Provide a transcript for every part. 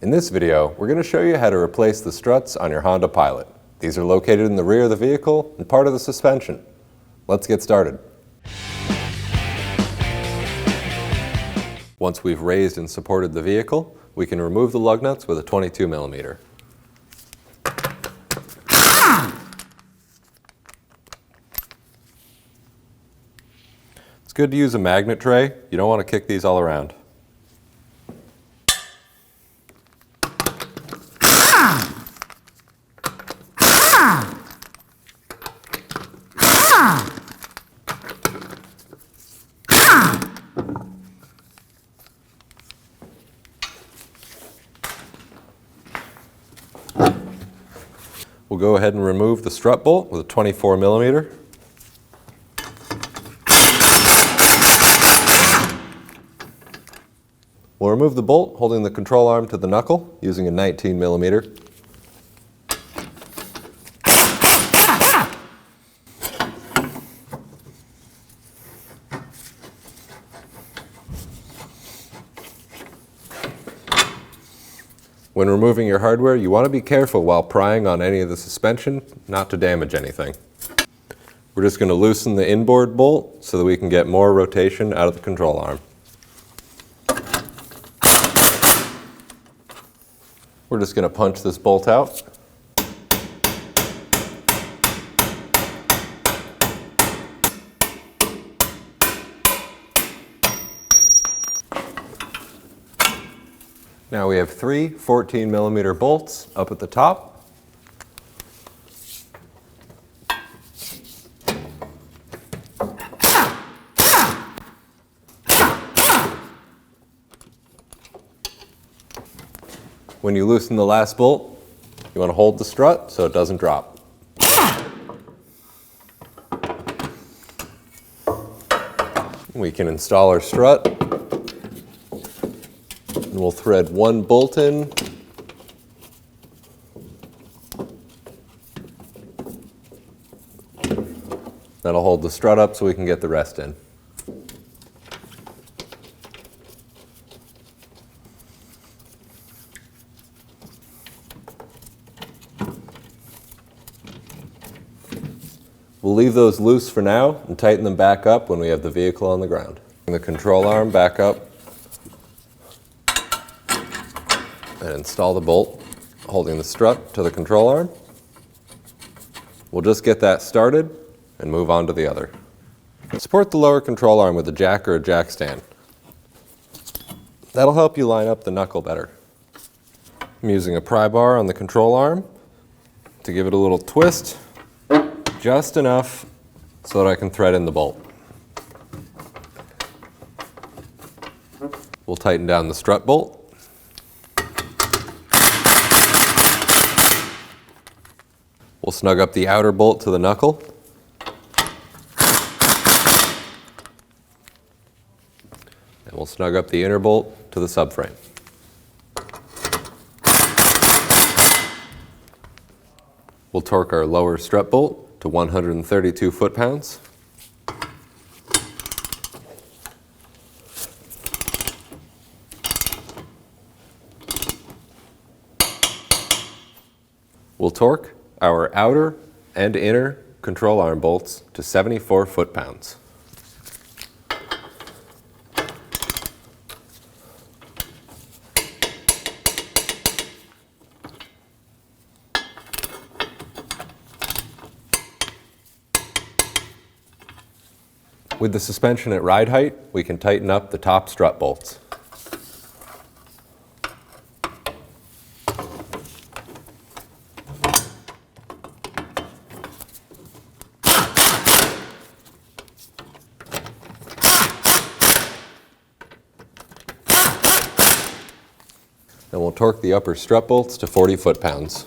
In this video, we're going to show you how to replace the struts on your Honda Pilot. These are located in the rear of the vehicle and part of the suspension. Let's get started. Once we've raised and supported the vehicle, we can remove the lug nuts with a 22mm. It's good to use a magnet tray. You don't want to kick these all around. We'll go ahead and remove the strut bolt with a 24mm. We'll remove the bolt holding the control arm to the knuckle using a 19mm. When removing your hardware, you want to be careful while prying on any of the suspension not to damage anything. We're just going to loosen the inboard bolt so that we can get more rotation out of the control arm. We're just going to punch this bolt out. Now we have three 14mm bolts up at the top. When you loosen the last bolt, you want to hold the strut so it doesn't drop. We can install our strut. And we'll thread one bolt in. That'll hold the strut up so we can get the rest in. We'll leave those loose for now and tighten them back up when we have the vehicle on the ground. Bring the control arm back up and install the bolt holding the strut to the control arm. We'll just get that started and move on to the other. Support the lower control arm with a jack or a jack stand. That'll help you line up the knuckle better. I'm using a pry bar on the control arm to give it a little twist, just enough so that I can thread in the bolt. We'll tighten down the strut bolt. We'll snug up the outer bolt to the knuckle. And we'll snug up the inner bolt to the subframe. We'll torque our lower strut bolt to 132 foot-pounds. We'll torque our outer and inner control arm bolts to 74 foot-pounds. With the suspension at ride height, we can tighten up the top strut bolts. Then we'll torque the upper strut bolts to 40 foot-pounds.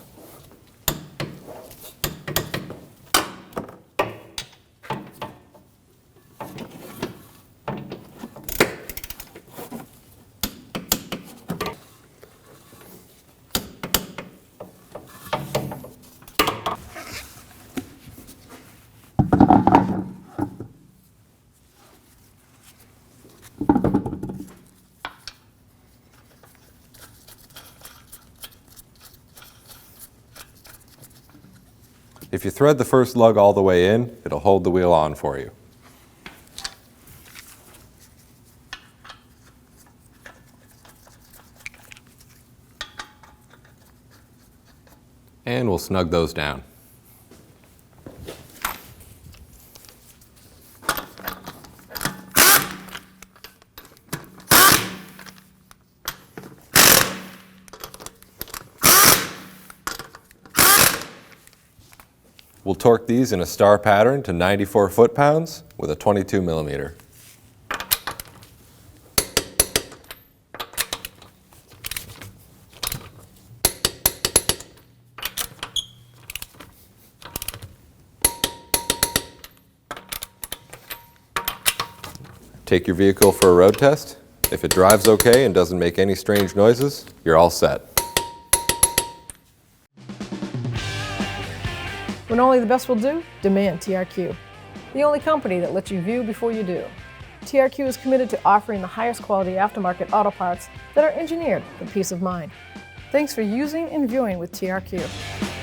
If you thread the first lug all the way in, it'll hold the wheel on for you. And we'll snug those down. We'll torque these in a star pattern to 94 foot-pounds with a 22 millimeter. Take your vehicle for a road test. If it drives okay and doesn't make any strange noises, you're all set. When only the best will do, demand TRQ. The only company that lets you view before you do. TRQ is committed to offering the highest quality aftermarket auto parts that are engineered for peace of mind. Thanks for using and viewing with TRQ.